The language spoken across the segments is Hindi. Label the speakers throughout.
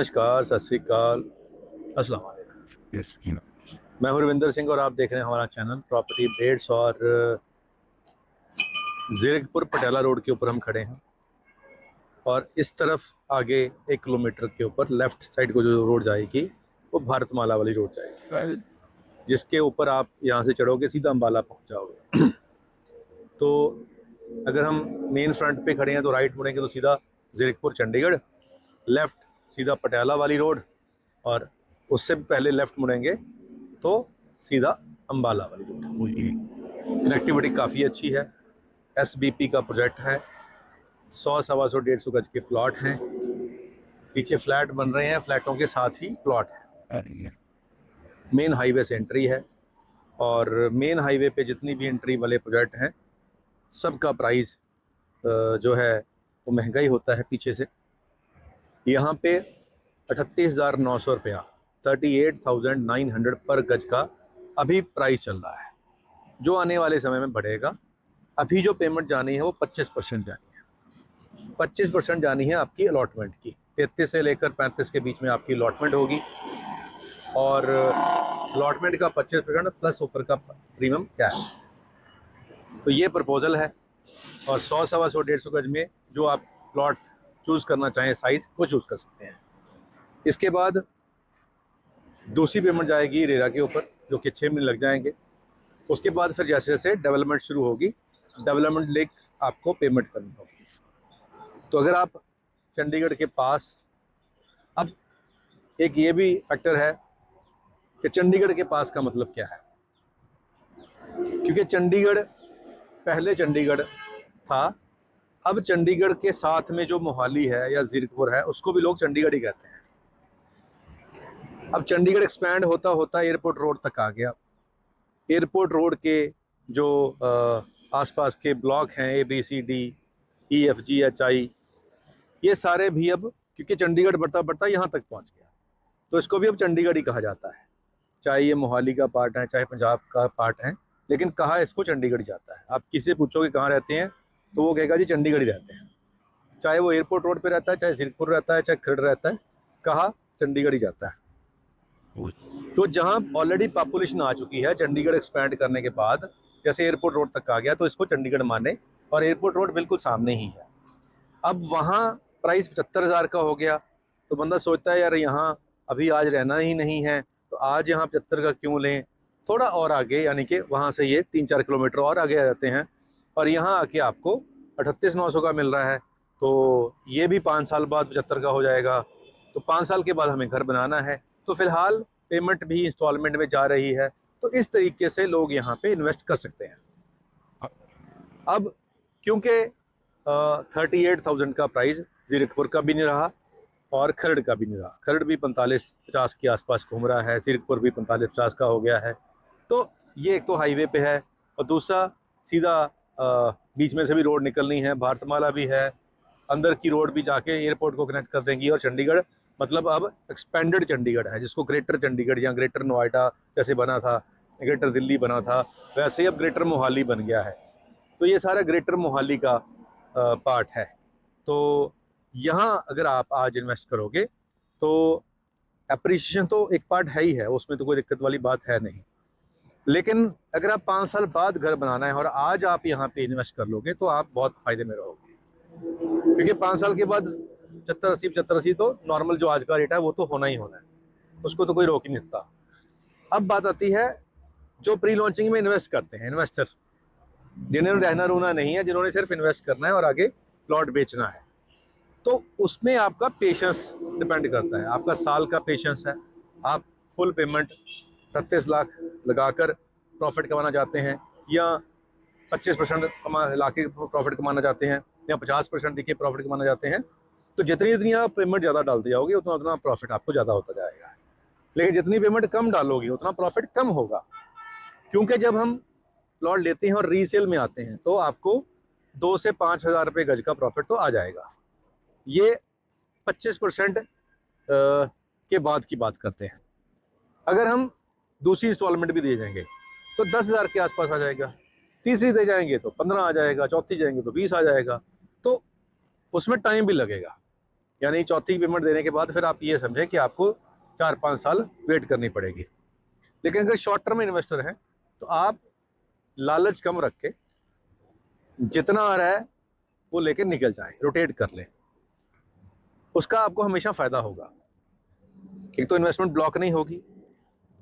Speaker 1: नमस्कार, सत श्री अकाल, अस्सलाम वालेकुम।
Speaker 2: यस
Speaker 1: मैं हूं रविंदर सिंह और आप देख रहे हैं हमारा चैनल प्रॉपर्टी अपडेट्स। और ज़ीरकपुर पटियाला रोड के ऊपर हम खड़े हैं और इस तरफ आगे 1 किलोमीटर के ऊपर लेफ़्ट साइड को जो रोड जाएगी वो भारतमाला वाली रोड जाएगी, जिसके ऊपर आप यहाँ से चढ़ोगे सीधा अम्बाला पहुँच जाओगे। तो अगर हम मेन फ्रंट पे खड़े हैं तो राइट मुड़ेंगे तो सीधा ज़ीरकपुर चंडीगढ़, लेफ़्ट सीधा पटियाला वाली रोड, और उससे पहले लेफ़्ट मुड़ेंगे तो सीधा अम्बाला वाली रोड। कनेक्टिविटी काफ़ी अच्छी है। SBP का प्रोजेक्ट है। 100, 125, 150 गज के प्लॉट हैं। पीछे फ्लैट बन रहे हैं, फ्लैटों के साथ ही प्लॉट है। मेन हाईवे से एंट्री है और मेन हाईवे पे जितनी भी एंट्री वाले प्रोजेक्ट हैं सबका प्राइस जो है वो महंगा ही होता है पीछे से। यहाँ पे 38,900 रुपया 38,900 पर गज का अभी प्राइस चल रहा है, जो आने वाले समय में बढ़ेगा। अभी जो पेमेंट जानी है वो 25% जानी है। 25% जानी है आपकी अलॉटमेंट की। 33 से लेकर 35 के बीच में आपकी अलॉटमेंट होगी और अलॉटमेंट का 25% प्लस ऊपर का प्रीमियम कैश। तो ये प्रपोजल है और 100, 125, 150 गज में जो आप प्लॉट चूज़ करना चाहें साइज़ वो चूज़ कर सकते हैं। इसके बाद दूसरी पेमेंट जाएगी रेरा के ऊपर, जो कि 6 महीने लग जाएंगे। उसके बाद फिर जैसे जैसे डेवलपमेंट शुरू होगी, डेवलपमेंट लिंक आपको पेमेंट करनी होगी। तो अगर आप चंडीगढ़ के पास, अब एक ये भी फैक्टर है कि चंडीगढ़ के पास का मतलब क्या है, क्योंकि चंडीगढ़ पहले चंडीगढ़ था, अब चंडीगढ़ के साथ में जो मोहाली है या ज़ीरकपुर है उसको भी लोग चंडीगढ़ ही कहते हैं। अब चंडीगढ़ एक्सपैंड होता होता एयरपोर्ट रोड तक आ गया। एयरपोर्ट रोड के जो आसपास के ब्लॉक हैं ABCDEFGHI, ये सारे भी अब क्योंकि चंडीगढ़ बढ़ता बढ़ता यहाँ तक पहुँच गया तो इसको भी अब चंडीगढ़ ही कहा जाता है। चाहे ये मोहाली का पार्ट है, चाहे पंजाब का पार्ट है, लेकिन कहा इसको चंडीगढ़ ही जाता है। आप किसी से पूछोगे कहाँ रहते हैं तो वो कहेगा जी चंडीगढ़ ही रहते हैं। चाहे वो एयरपोर्ट रोड पे रहता है, चाहे ज़ीरकपुर रहता है, चाहे खरड़ रहता है, कहा चंडीगढ़ ही जाता है। तो जहाँ ऑलरेडी पॉपुलेशन आ चुकी है चंडीगढ़ एक्सपैंड करने के बाद, जैसे एयरपोर्ट रोड तक आ गया तो इसको चंडीगढ़ माने, और एयरपोर्ट रोड बिल्कुल सामने ही है। अब वहाँ प्राइस 75,000 का हो गया तो बंदा सोचता है यार यहाँ अभी आज रहना ही नहीं है तो आज यहाँ 75 का क्यों लें। थोड़ा और आगे, यानी कि वहाँ से ये 3-4 किलोमीटर और आगे आ जाते हैं और यहाँ आके आपको 38,900 का मिल रहा है। तो ये भी 5 साल बाद 75 का हो जाएगा। तो 5 साल के बाद हमें घर बनाना है तो फिलहाल पेमेंट भी इंस्टॉलमेंट में जा रही है। तो इस तरीके से लोग यहाँ पे इन्वेस्ट कर सकते हैं। अब क्योंकि 38,000 का प्राइस ज़ीरकपुर का भी नहीं रहा और खरड़ का भी नहीं रहा। खरड़ भी 45-50 के आसपास घूम रहा है, ज़ीरकपुर भी 45-50 का हो गया है। तो ये एक तो हाईवे पे है और दूसरा सीधा बीच में से भी रोड निकलनी है, भारतमाला भी है, अंदर की रोड भी जाके एयरपोर्ट को कनेक्ट कर देंगी। और चंडीगढ़ मतलब अब एक्सपेंडेड चंडीगढ़ है, जिसको ग्रेटर चंडीगढ़ या ग्रेटर नोएडा जैसे बना था, ग्रेटर दिल्ली बना था, वैसे ही अब ग्रेटर मोहाली बन गया है। तो ये सारा ग्रेटर मोहाली का पार्ट है। तो यहाँ अगर आप आज इन्वेस्ट करोगे तो एप्रिसिएशन तो एक पार्ट है ही है, उसमें तो कोई दिक्कत वाली बात है नहीं। लेकिन अगर आप 5 साल बाद घर बनाना है और आज आप यहाँ पे इन्वेस्ट कर लोगे तो आप बहुत फ़ायदे में रहोगे, क्योंकि 5 साल के बाद 75-80 तो नॉर्मल जो आज का रेट है वो तो होना ही होना है, उसको तो कोई रोक ही नहीं सकता। अब बात आती है जो प्री लॉन्चिंग में इन्वेस्ट करते हैं इन्वेस्टर, जिन्हें रहना रूना नहीं है, जिन्होंने सिर्फ इन्वेस्ट करना है और आगे प्लॉट बेचना है, तो उसमें आपका पेशेंस डिपेंड करता है। आपका साल का पेशेंस है। आप फुल पेमेंट 38 लाख लगाकर प्रॉफिट कमाना चाहते हैं या 25% ला के प्रॉफिट कमाना चाहते हैं या 50% देखिए प्रॉफिट कमाना चाहते हैं, तो जितनी आप पेमेंट ज़्यादा डालते जाओगे उतना उतना प्रॉफिट आपको ज़्यादा होता जाएगा। लेकिन जितनी पेमेंट कम डालोगे उतना प्रॉफिट कम होगा, क्योंकि जब हम प्लॉट लेते हैं और रीसेल में आते हैं तो आपको 2 से 5,000 रुपये गज का प्रॉफिट तो आ जाएगा। ये 25% के बाद की बात करते हैं। अगर हम दूसरी इंस्टॉलमेंट भी दे जाएंगे तो 10,000 के आसपास आ जाएगा, तीसरी दे जाएंगे तो 15 आ जाएगा, चौथी जाएंगे तो 20 आ जाएगा। तो उसमें टाइम भी लगेगा। यानी चौथी पेमेंट देने के बाद फिर आप ये समझें कि आपको 4-5 साल वेट करनी पड़ेगी। लेकिन अगर शॉर्ट टर्म इन्वेस्टर हैं तो आप लालच कम रख के जितना आ रहा है वो लेके निकल जाएं, रोटेट कर लें, उसका आपको हमेशा फायदा होगा। एक तो इन्वेस्टमेंट ब्लॉक नहीं होगी,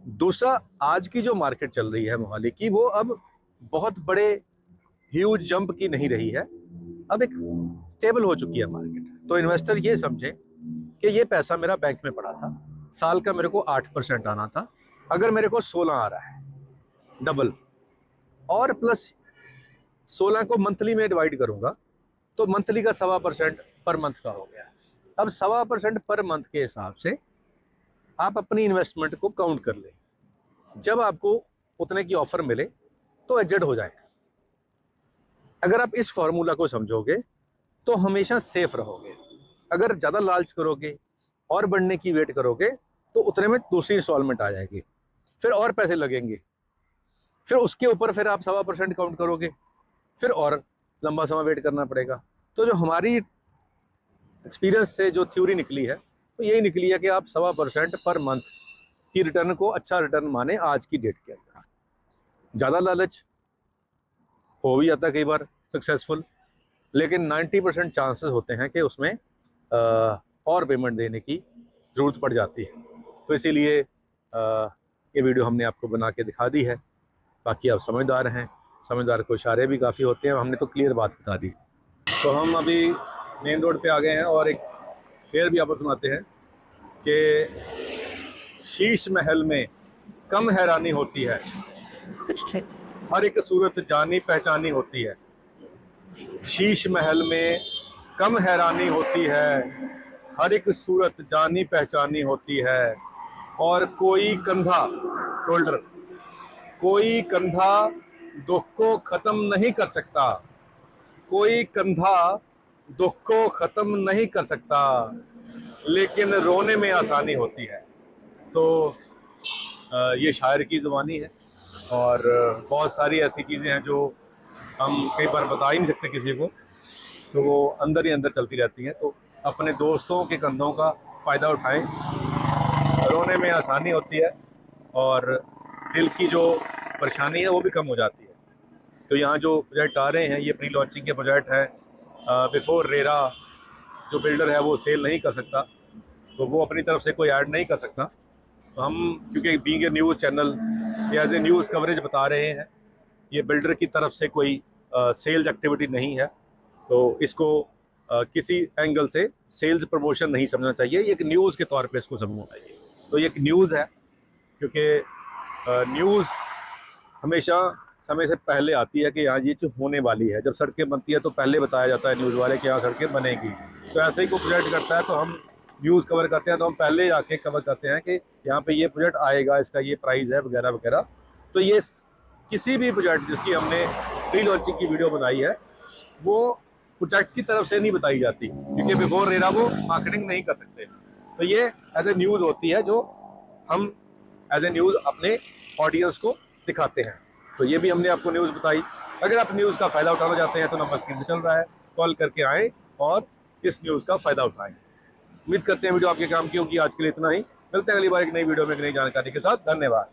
Speaker 1: दूसरा आज की जो मार्केट चल रही है मोहाली की, वो अब बहुत बड़े ह्यूज जंप की नहीं रही है, अब एक स्टेबल हो चुकी है मार्केट। तो इन्वेस्टर ये समझे कि ये पैसा मेरा बैंक में पड़ा था, साल का मेरे को 8% आना था, अगर मेरे को 16 आ रहा है डबल, और प्लस 16 को मंथली में डिवाइड करूंगा तो मंथली का 1.25% पर मंथ का हो गया। अब 1.25% पर मंथ के हिसाब से आप अपनी इन्वेस्टमेंट को काउंट कर लें, जब आपको उतने की ऑफर मिले तो एडजस्ट हो जाएगा। अगर आप इस फॉर्मूला को समझोगे तो हमेशा सेफ रहोगे। अगर ज़्यादा लालच करोगे और बढ़ने की वेट करोगे तो उतने में दूसरी इंस्टॉलमेंट आ जाएगी, फिर और पैसे लगेंगे, फिर उसके ऊपर फिर आप 1.25% काउंट करोगे, फिर और लंबा समय वेट करना पड़ेगा। तो जो हमारी एक्सपीरियंस से जो थ्योरी निकली है तो यही निकली है कि आप 1.25% पर मंथ की रिटर्न को अच्छा रिटर्न माने आज की डेट के अंदर। ज़्यादा लालच हो भी जाता है कई बार सक्सेसफुल, लेकिन 90% चांसेस होते हैं कि उसमें और पेमेंट देने की ज़रूरत पड़ जाती है। तो इसीलिए ये वीडियो हमने आपको बना के दिखा दी है। बाकी आप समझदार हैं, समझदार को इशारे भी काफ़ी होते हैं, हमने तो क्लियर बात बता दी। तो हम अभी मेन रोड पे आ गए हैं और एक शेर भी आपको सुनाते हैं कि शीश महल में कम हैरानी होती है, हर एक सूरत जानी पहचानी होती है। शीश महल में कम हैरानी होती है, हर एक सूरत जानी पहचानी होती है, और कोई कंधा शोल्डर, कोई कंधा दुख को ख़त्म नहीं कर सकता, कोई कंधा दुख को ख़त्म नहीं कर सकता, लेकिन रोने में आसानी होती है। तो ये शायर की ज़ुबानी है, और बहुत सारी ऐसी चीज़ें हैं जो हम कई बार बता ही नहीं सकते किसी को, तो वो अंदर ही अंदर चलती रहती हैं। तो अपने दोस्तों के कंधों का फ़ायदा उठाएं, रोने में आसानी होती है और दिल की जो परेशानी है वो भी कम हो जाती है। तो यहाँ जो प्रोजेक्ट आ रहे हैं ये प्री लॉन्चिंग के प्रोजेक्ट हैं। बिफोर रेरा जो बिल्डर है वो सेल नहीं कर सकता, तो वो अपनी तरफ से कोई ऐड नहीं कर सकता। तो हम क्योंकि being a news channel as a news coverage बता रहे हैं, ये बिल्डर की तरफ से कोई सेल्स एक्टिविटी नहीं है, तो इसको किसी एंगल से सेल्स प्रमोशन नहीं समझना चाहिए, ये एक न्यूज़ के तौर पे इसको समझना चाहिए। तो ये एक न्यूज़ है, क्योंकि न्यूज़ हमेशा समय से पहले आती है कि यहाँ ये जो होने वाली है। जब सड़कें बनती है तो पहले बताया जाता है न्यूज़ वाले कि यहाँ सड़कें बनेगी। तो ऐसे ही कोई प्रोजेक्ट करता है तो हम न्यूज़ कवर करते हैं, तो हम पहले आके कवर करते हैं कि यहाँ पे ये प्रोजेक्ट आएगा, इसका ये प्राइस है वगैरह वगैरह। तो ये किसी भी प्रोजेक्ट जिसकी हमने प्री लॉन्चिंग की वीडियो बनाई है वो प्रोजेक्ट की तरफ से नहीं बताई जाती, क्योंकि बिफोर रेरा वो मार्केटिंग नहीं कर सकते। तो ये एज ए न्यूज़ होती है जो हम एज ए न्यूज़ अपने ऑडियंस को दिखाते हैं। तो ये भी हमने आपको न्यूज़ बताई। अगर आप न्यूज़ का फ़ायदा उठाना चाहते हैं तो नंबर स्क्रीन पर चल रहा है, कॉल करके आएँ और इस न्यूज़ का फ़ायदा उठाएँ। उम्मीद करते हैं वीडियो आपके काम की होगी। आज के लिए इतना ही, मिलते हैं अगली बार एक नई वीडियो में एक नई जानकारी के साथ। धन्यवाद।